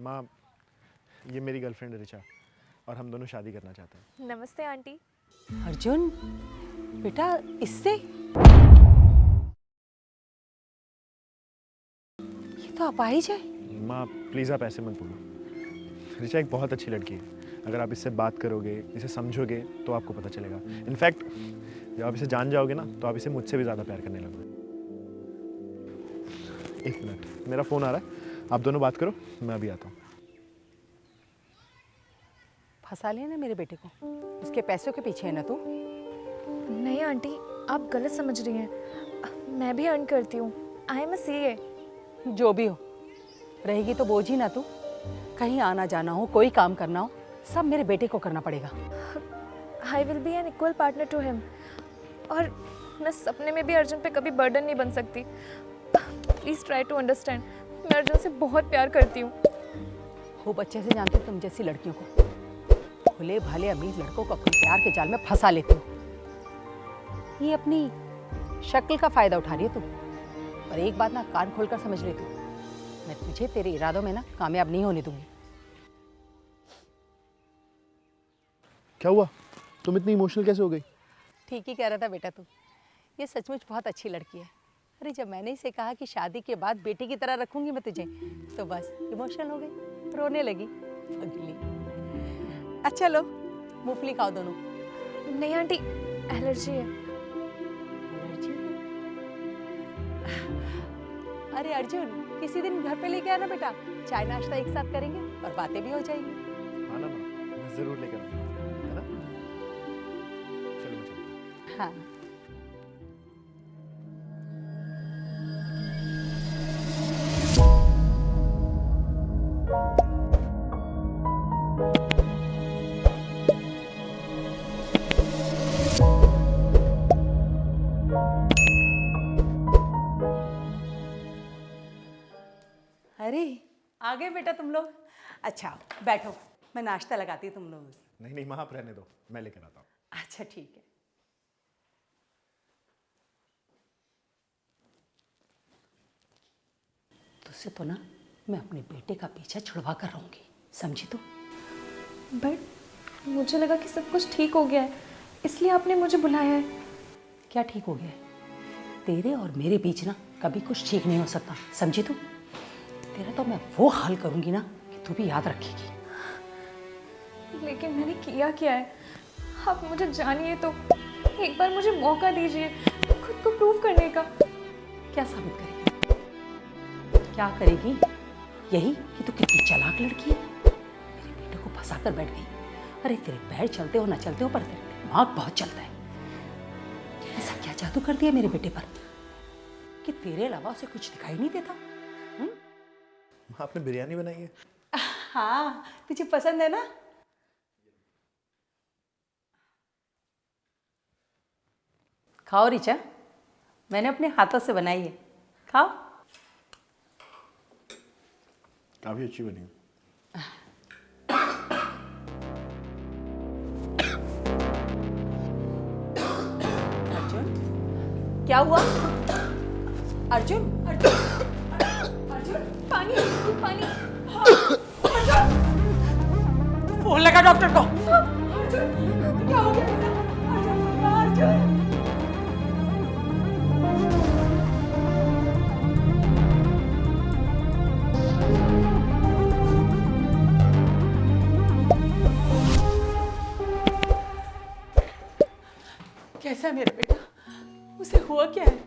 माँ, ये मेरी गर्लफ्रेंड है ऋचा और हम दोनों शादी करना चाहते हैं। नमस्ते आंटी। अर्जुन बेटा, इससे ये तो अपाहिज है। माँ प्लीज़ आप ऐसे मत बोलो। ऋचा एक बहुत अच्छी लड़की है। अगर आप इससे बात करोगे, इसे समझोगे तो आपको पता चलेगा। इनफैक्ट जब आप इसे जान जाओगे ना तो आप इसे मुझसे भी ज़्यादा प्यार करने लगोगे। एक मिनट, मेरा फ़ोन आ रहा है, आप दोनों बात करो, मैं अभी आता हूँ। फंसा लेना मेरे बेटे को, उसके पैसों के पीछे है ना तू। नहीं आंटी, आप गलत समझ रही हैं। मैं भी अर्न करती हूँ। I am a CA. जो भी हो, रहेगी तो बोझ ही ना तू। कहीं आना जाना हो, कोई काम करना हो, सब मेरे बेटे को करना पड़ेगा। I will be an equal partner to him. और मैं सपने में भी अर्जुन पे कभी बर्डन नहीं बन सकती। Please try to understand. मैं अर्जुन से बहुत प्यार करती हूँ। खूब अच्छे से जानती हूँ तुम जैसी लड़कियों को। भोले भाले अमीर लड़कों को अपने प्यार के जाल में फंसा लेती हो। ये अपनी शक्ल का फायदा उठा रही है तू। और एक बात ना कान खोलकर समझ ले तू, मैं तुझे तेरे इरादों में ना कामयाब नहीं होने दूंगी। क्या हुआ? तुम इतनी इमोशनल कैसे हो गई? ठीक ही कह रहा था बेटा तू। ये सचमुच बहुत अच्छी लड़की है। अरे जब मैंने इसे कहा कि शादी के बाद बेटी की तरह रखूंगी मैं तुझे, तो बस इमोशनल हो गई, रोने लगी। पगली। अच्छा लो, मूंगफली खाओ दोनों। नहीं आंटी, एलर्जी है। एलर्जी? अरे अर्जुन, किसी दिन घर पे लेके आना बेटा, चाय नाश्ता एक साथ करेंगे और बातें भी हो जाएंगी। हाँ ना माँ, मैं ज़रूर लेकर आऊँगा, है ना? चलो मैं चलता हूँ। हाँ। अरे आ गए बेटा तुम लोग। अच्छा बैठो, मैं नाश्ता लगाती हूँ तुम लोगों को। नहीं नहीं माँ, आप रहने दो, मैं लेकर आता हूँ। अच्छा ठीक है। तुझसे तो ना मैं अपने बेटे का पीछा छुड़वा कर रहूंगी, समझी तू? बट मुझे लगा कि सब कुछ ठीक हो गया है, इसलिए आपने मुझे बुलाया है। क्या ठीक हो गया है? तेरे और मेरे बीच ना कभी कुछ ठीक नहीं हो सकता, समझी तू? तेरा तो मैं वो हाल करूंगी ना कि तू भी याद रखेगी। लेकिन मैंने किया क्या है? आप मुझे जानिए तो, एक बार मुझे मौका दीजिए खुद को प्रूव करने का। क्या साबित करेगी? क्या करेगी? यही कि तू कितनी चालाक लड़की है, मेरे बेटे को फंसा कर बैठ गई। अरे तेरे पैर चलते हो ना चलते हो, पर तेरा दिमाग बहुत चलता है। ऐसा क्या जादू कर दिया मेरे बेटे पर कि तेरे अलावा उसे कुछ दिखाई नहीं देता? माँ, आपने बिरयानी बनाई है? हाँ, तुझे पसंद है ना? खाओ ऋचा, मैंने अपने हाथों से बनाई है, खाओ। काफ़ी अच्छी बनी है। अर्जुन, क्या हुआ? अर्जुन, अर्जुन, अर्जुन, पानी, पानी। फोन लगा डॉक्टर को। अर्जुन, क्या हो गया बेटा? अर्जुन, अर्जुन। कैसा है मेरा बेटा? उसे हुआ क्या है?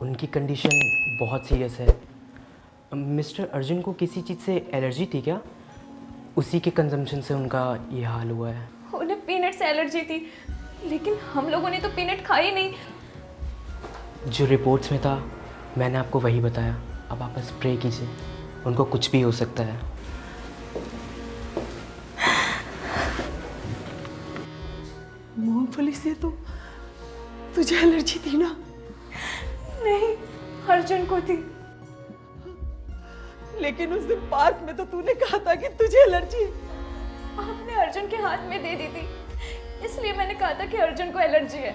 उनकी कंडीशन बहुत सीरियस है। मिस्टर अर्जुन को किसी चीज़ से एलर्जी थी क्या? उसी के कंजम्पशन से उनका ये हाल हुआ है। उन्हें पीनट से एलर्जी थी, लेकिन हम लोगों ने तो पीनट खाई नहीं। जो रिपोर्ट्स में था मैंने आपको वही बताया। अब आप बस प्रे कीजिए, उनको कुछ भी हो सकता है। मूंगफली से तो तुझे एलर्जी थी ना? नहीं, अर्जुन को थी। लेकिन उस दिन पार्क में तो तूने कहा था कि तुझे एलर्जी है। आपने अर्जुन के हाथ में दे दी थी, इसलिए मैंने कहा था कि अर्जुन को एलर्जी है।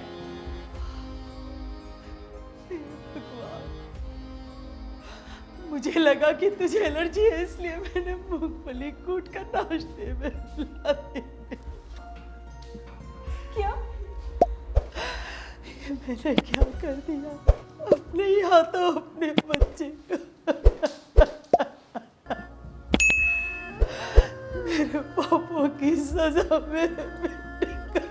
मुझे लगा कि तुझे एलर्जी है, इसलिए मैंने मूंगफली कूट कर नाश्ते में ला दी। क्या ये मैंने क्या कर दिया? अपने ही हाथों अपने बच्चे को मेरे पापा की सजा मेरे बेटे को।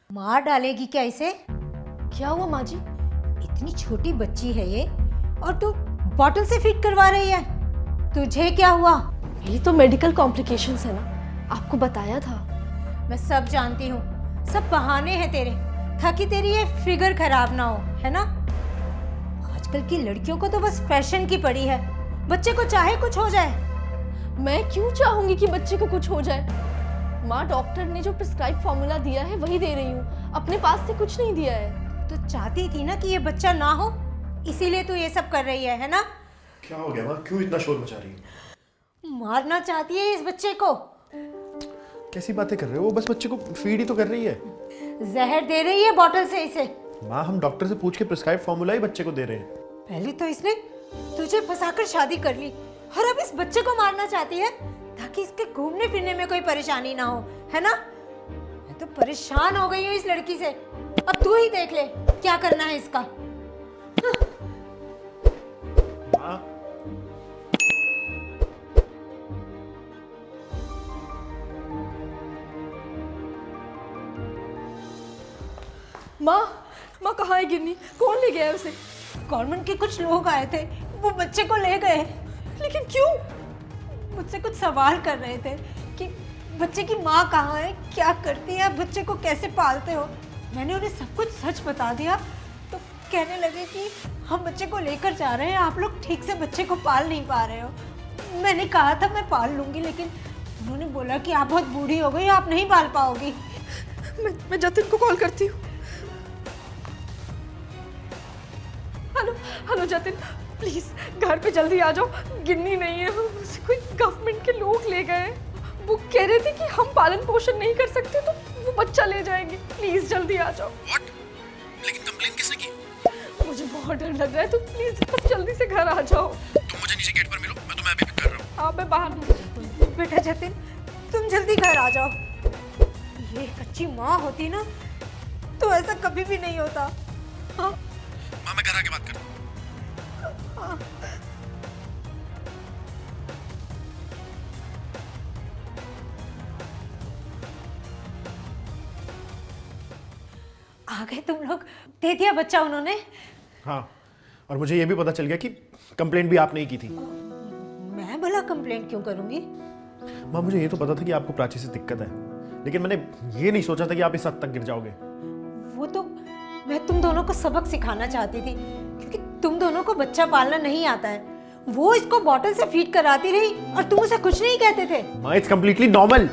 मार डालेगी क्या इसे? क्या हुआ माँ जी? इतनी छोटी बच्ची है ये और तू बॉटल से फीड करवा रही है। तुझे क्या हुआ? ये तो मेडिकल कॉम्प्लिकेशंस है ना, आपको बताया था। मैं सब जानती हूँ, सब बहाने हैं तेरे, ताकि तेरी ये फिगर खराब ना हो, है ना? आजकल की लड़कियों को तो बस फैशन की पड़ी है, बच्चे को चाहे कुछ हो जाए। मैं क्यों चाहूंगी कि बच्चे को कुछ हो जाए? माँ, डॉक्टर ने जो प्रिस्क्राइब फॉर्मूला दिया है वही दे रही हूँ, अपने पास से कुछ नहीं दिया है। तो चाहती थी ना कि ये बच्चा ना हो, इसीलिए तू ये सब कर रही है ना? क्या हो गया माँ, क्यों इतना शोर मचा रही है? मारना चाहती है इस बच्चे को। कैसी बातें कर रहे हो? वो बस बच्चे को फीड ही तो कर रही है। जहर दे रही है बॉटल से इसे। माँ, हम डॉक्टर से पूछ के प्रिस्क्राइब फार्मूला ही बच्चे को दे रहे हैं। पहले तो इसने तुझे फंसाकर शादी कर ली और अब इस बच्चे को मारना चाहती है ताकि इसके घूमने फिरने में कोई परेशानी ना हो, है ना? मैं तो परेशान हो गई हूँ इस लड़की से। अब तू ही देख ले क्या करना है इसका। माँ, माँ कहाँ है गिन्नी? कौन ले गया है उसे? गवर्नमेंट के कुछ लोग आए थे, वो बच्चे को ले गए। लेकिन क्यों? मुझसे कुछ सवाल कर रहे थे कि बच्चे की माँ कहाँ है, क्या करती है, बच्चे को कैसे पालते हो। मैंने उन्हें सब कुछ सच बता दिया तो कहने लगे कि हम बच्चे को लेकर जा रहे हैं, आप लोग ठीक से बच्चे को पाल नहीं पा रहे हो। मैंने कहा था मैं पाल लूँगी, लेकिन उन्होंने बोला कि आप बहुत बूढ़ी हो गई, आप नहीं पाल पाओगी। मैं जतिन को कॉल करती हूँ। हेलो जतिन, प्लीज घर पे जल्दी आ जाओ। गिन्नी नहीं है, उसे कोई गवर्नमेंट के लोग ले गए। वो कह रहे थे कि हम पालन पोषण नहीं कर सकते तो वो बच्चा ले जाएंगे। प्लीज जल्दी आ जाओ। लेकिन कंप्लेन किसने की? मुझे बहुत डर लग रहा है, तो प्लीज बस जल्दी से घर आ जाओ। तुम मुझे नीचे गेट पर मिलो, मैं तुम्हें अभी पिक कर रहा हूँ। हाँ, मैं बाहर। बेटा जतिन, तुम जल्दी घर आ जाओ। ये कच्ची माँ होती ना तो ऐसा कभी भी नहीं होता। हाँ? माँ, मैं घर आके बात करूँ। आ गए तुम लोग? दे दिया बच्चा उन्होंने? हाँ, और मुझे ये भी पता चल गया कि कंप्लेंट भी आपने ही की थी। मैं भला कंप्लेंट क्यों करूंगी? माँ, मुझे ये तो पता था कि आपको प्राची से दिक्कत है, लेकिन मैंने ये नहीं सोचा था कि आप इस हद तक गिर जाओगे। वो तो मैं तुम दोनों को सबक सिखाना चाहती थी, क्योंकि तुम दोनों को बच्चा पालना नहीं आता है। वो इसको बॉटल से फीड कराती रही और तुम उसे कुछ नहीं कहते थे। माँ, इट्स कम्प्लीटली नॉर्मल।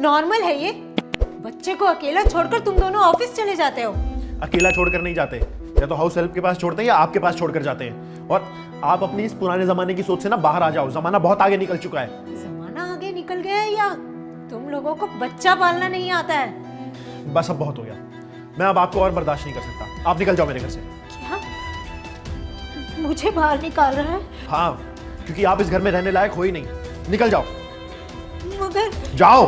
नॉर्मल है ये? बच्चे को अकेला छोड़कर तुम दोनों ऑफिस चले जाते हो। अकेला छोड़कर नहीं जाते, या तो हाउस हेल्प के पास छोड़ते हैं या आपके पास छोड़कर जाते हैं। और आप अपनी इस पुराने जमाने की सोच से ना बाहर आ जाओ, जमाना बहुत आगे निकल चुका है। जमाना आगे निकल गया है या तुम लोगों को बच्चा पालना नहीं आता है? बस अब बहुत हो गया, मैं अब आपको और बर्दाश्त नहीं कर सकता। आप निकल जाओ मेरे घर से। क्या? मुझे बाहर निकाल रहा है? हाँ, क्योंकि आप इस घर में रहने लायक हो ही नहीं। निकल जाओ। मगर जाओ।